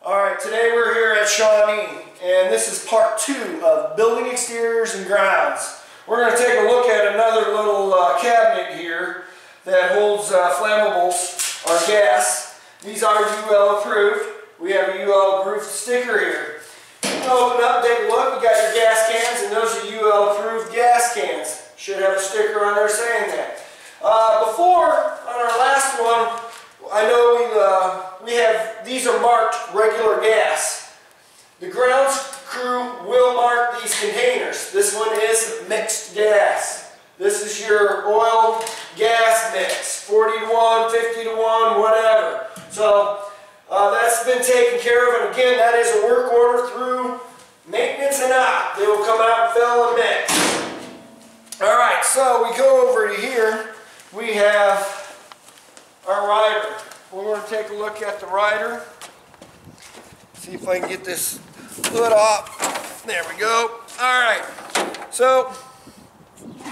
Alright, today we're here at Shawnee, and this is part 2 of building exteriors and grounds. We're going to take a look at another little cabinet here that holds flammables or gas. These are UL approved. We have a UL approved sticker here. You can open up, take a look. You got your gas cans, and those are UL approved gas cans. Should have a sticker on there saying that. Before, on our last one, I know we have, these are marked regular gas. The grounds crew will mark these containers. This one is mixed gas. This is your oil gas mix, 40 to 1, 50 to 1, whatever. So that's been taken care of, and again, that is a work order through maintenance and op. They will come out and fill and mix. Alright, so we go over to here. We have our rider. We're going to take a look at the rider. See if I can get this hood off. There we go. Alright, so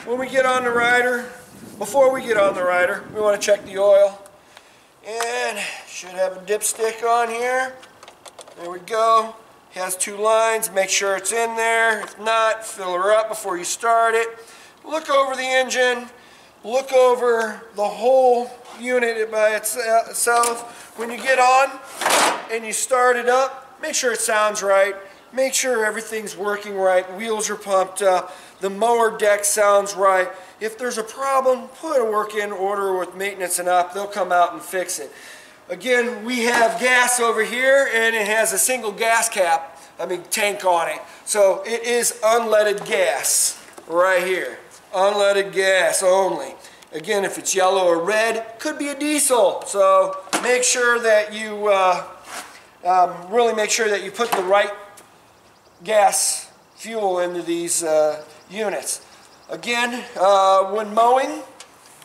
when we get on the rider, before we get on the rider, we want to check the oil. And should have a dipstick on here. There we go. It has 2 lines. Make sure it's in there. If not, fill her up before you start it. Look over the engine. Look over the whole unit by itself. When you get on and you start it up, make sure it sounds right. Make sure everything's working right. Wheels are pumped up. The mower deck sounds right. If there's a problem, put a work-in order with maintenance and op. They'll come out and fix it. Again, we have gas over here, and it has a single gas cap, tank on it. So it is unleaded gas right here. Unleaded gas only. Again, if it's yellow or red, could be a diesel. So make sure that you really make sure that you put the right gas fuel into these units. Again, when mowing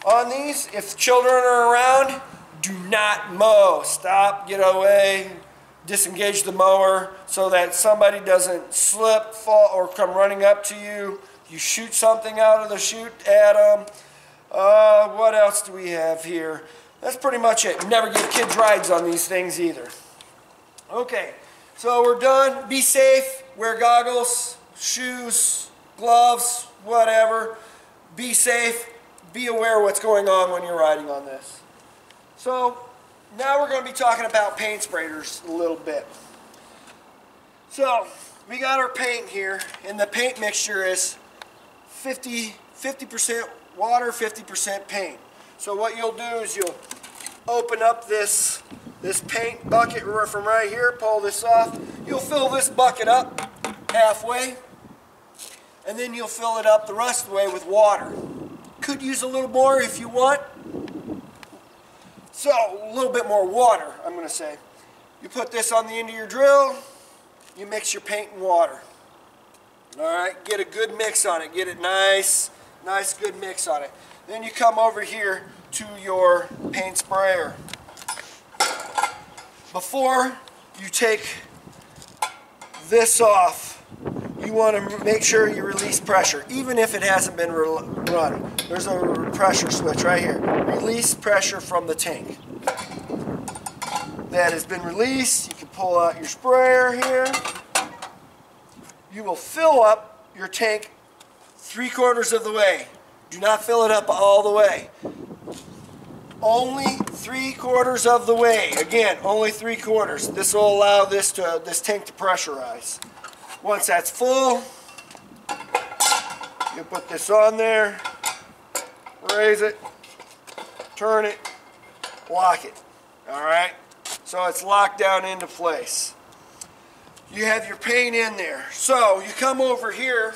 on these, if children are around, do not mow. Stop, get away, disengage the mower so that somebody doesn't slip, fall, or come running up to you. You shoot something out of the chute at them. What else do we have here? That's pretty much it. Never give kids rides on these things either. Okay, so we're done. Be safe. Wear goggles, shoes, gloves, whatever. Be safe. Be aware of what's going on when you're riding on this. So now we're going to be talking about paint sprayers a little bit. So we got our paint here, and the paint mixture is 50% water, 50% paint. So what you'll do is you'll open up this paint bucket from right here, pull this off. You'll fill this bucket up halfway, and then you'll fill it up the rest of the way with water. Could use a little more if you want. So a little bit more water, I'm going to say. You put this on the end of your drill, you mix your paint and water. Alright, get a good mix on it. Get it nice good mix on it. Then you come over here to your paint sprayer. Before you take this off, you want to make sure you release pressure, even if it hasn't been run. There's a pressure switch right here. Release pressure from the tank. That has been released. You can pull out your sprayer here. You will fill up your tank 3/4 of the way. Do not fill it up all the way. Only 3/4 of the way. Again, only 3/4. This will allow this tank to pressurize. Once that's full, you put this on there, raise it, turn it, lock it. Alright? So it's locked down into place. You have your paint in there. So you come over here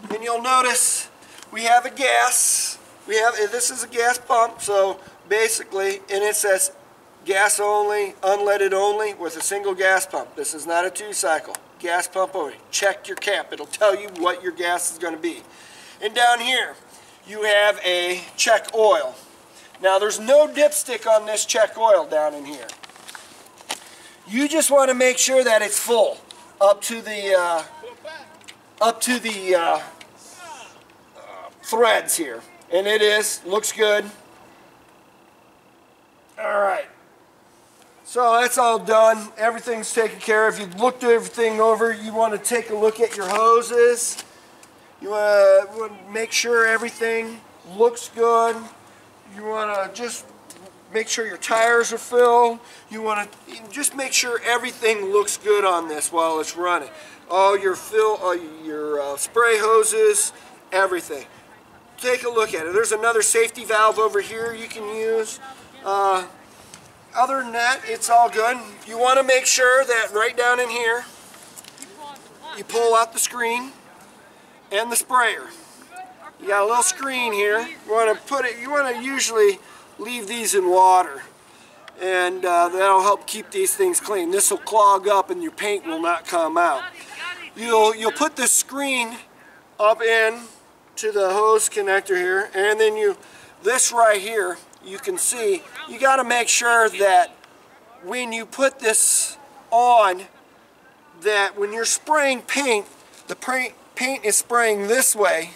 and you'll notice we have a gas. This is a gas pump, so basically, and it says gas only, unleaded only with a single gas pump. This is not a 2-cycle. Gas pump only. Check your cap. It'll tell you what your gas is going to be. And down here, you have a check oil. Now there's no dipstick on this check oil down in here. You just want to make sure that it's full up to the threads here, and it is. Looks good. All right. So that's all done. Everything's taken care of. You've looked everything over. You want to take a look at your hoses. You want to make sure everything looks good. You want to just make sure your tires are filled. You want to just make sure everything looks good on this while it's running. All your spray hoses, everything. Take a look at it. There's another safety valve over here you can use. Other than that, it's all good. You want to make sure that right down in here, you pull out the screen and the sprayer. You got a little screen here. You want to put it. You want to usually leave these in water, and that'll help keep these things clean. This will clog up, and your paint will not come out. You'll put this screen up in to the hose connector here, and then this right here, you can see, you got to make sure that when you put this on, that when you're spraying paint, the paint is spraying this way,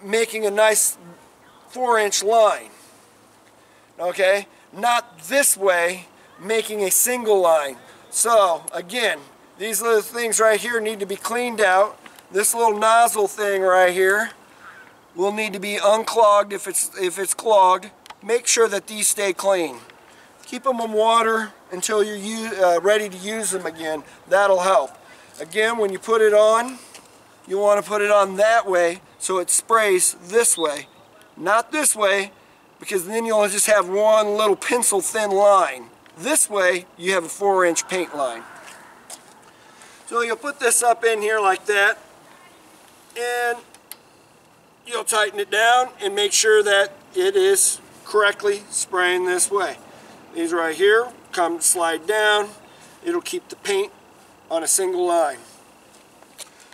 making a nice 4-inch line. Okay? Not this way, making a single line. So, again, these little things right here need to be cleaned out. This little nozzle thing right here will need to be unclogged if it's clogged. Make sure that these stay clean. Keep them in water until you're ready to use them again. That'll help. Again, when you put it on, you want to put it on that way so it sprays this way, not this way, because then you'll just have one little pencil thin line. This way, you have a 4-inch paint line. So you'll put this up in here like that, and you'll tighten it down and make sure that it is correctly spraying this way. These right here slide down. It'll keep the paint on a single line.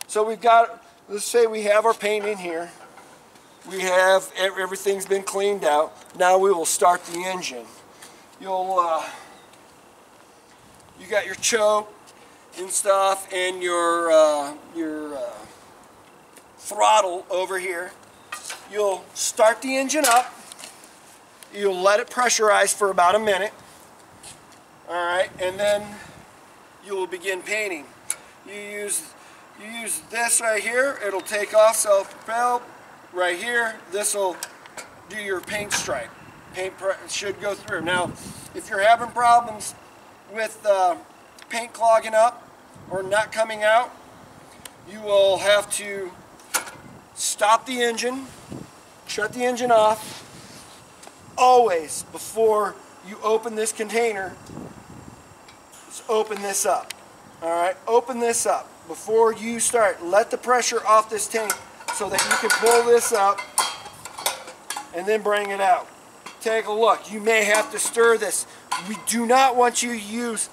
So we've got, let's say we have our paint in here. We have, everything's been cleaned out. Now we will start the engine. You got your choke and stuff, and your throttle over here. You'll start the engine up. You'll let it pressurize for about a minute. Alright, and then you will begin painting. You use this right here. It'll take off self-propelled. Right here, this will do your paint stripe. Paint should go through. Now, if you're having problems with paint clogging up or not coming out, you will have to stop the engine, shut the engine off. Always, before you open this container, just open this up. Alright, open this up before you start. Let the pressure off this tank so that you can pull this up and then bring it out. Take a look. You may have to stir this. We do not want you to use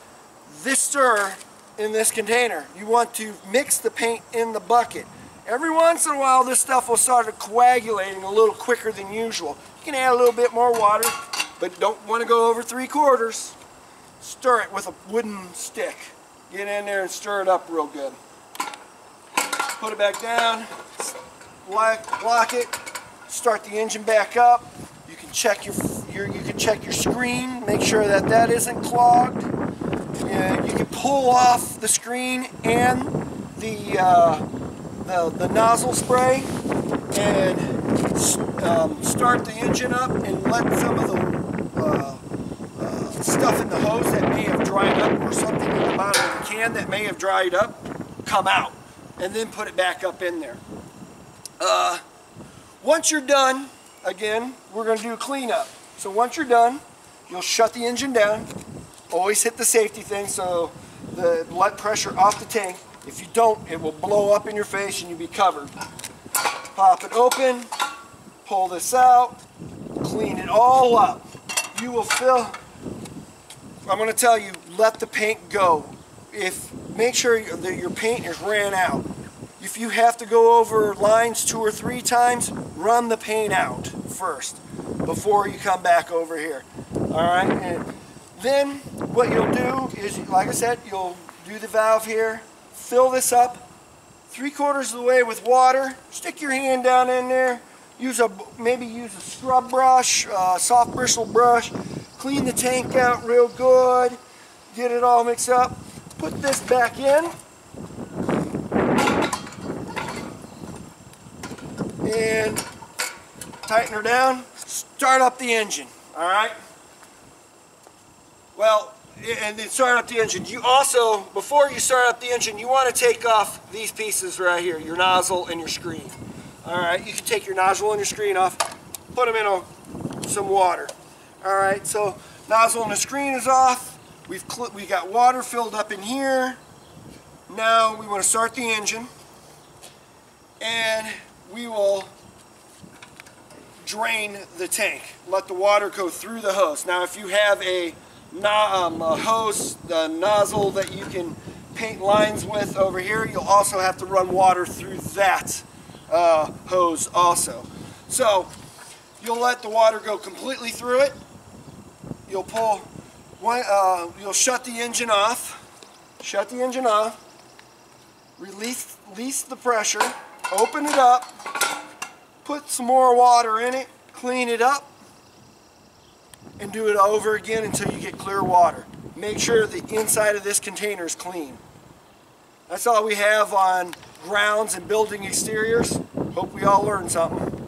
this stir in this container. You want to mix the paint in the bucket. Every once in a while, this stuff will start coagulating a little quicker than usual. You can add a little bit more water, but don't want to go over 3/4. Stir it with a wooden stick. Get in there and stir it up real good. Put it back down, lock it, start the engine back up. You can check your screen, make sure that that isn't clogged. You can pull off the screen and the nozzle spray and start the engine up and let some of the stuff in the hose that may have dried up or something in the bottom of the can that may have dried up come out, and then put it back up in there. Once you're done, again, we're going to do a cleanup. So once you're done, you'll shut the engine down. Always hit the safety thing so let pressure off the tank. If you don't, it will blow up in your face and you'll be covered. Pop it open, pull this out, clean it all up. You will fill, I'm going to tell you, let the paint go. Make sure that your paint is ran out. If you have to go over lines 2 or 3 times, run the paint out first before you come back over here. Alright, and then what you'll do is, like I said, you'll do the valve here, fill this up 3/4 of the way with water, stick your hand down in there, maybe use a scrub brush, soft bristle brush. Clean the tank out real good. Get it all mixed up. Put this back in. And tighten her down. Start up the engine. Alright? Well, and then start up the engine. You also, before you start up the engine, you want to take off these pieces right here, your nozzle and your screen. Alright, you can take your nozzle and your screen off, put them in some water. Alright, so nozzle and the screen is off. We got water filled up in here. Now we want to start the engine, and we will drain the tank. Let the water go through the hose. Now if you have a hose, the nozzle that you can paint lines with over here, you'll also have to run water through that hose also. So you'll let the water go completely through it. You'll pull one, you'll shut the engine off. Shut the engine off. Release the pressure. Open it up. Put some more water in it. Clean it up. And do it over again until you get clear water. Make sure the inside of this container is clean. That's all we have on grounds and building exteriors. Hope we all learned something.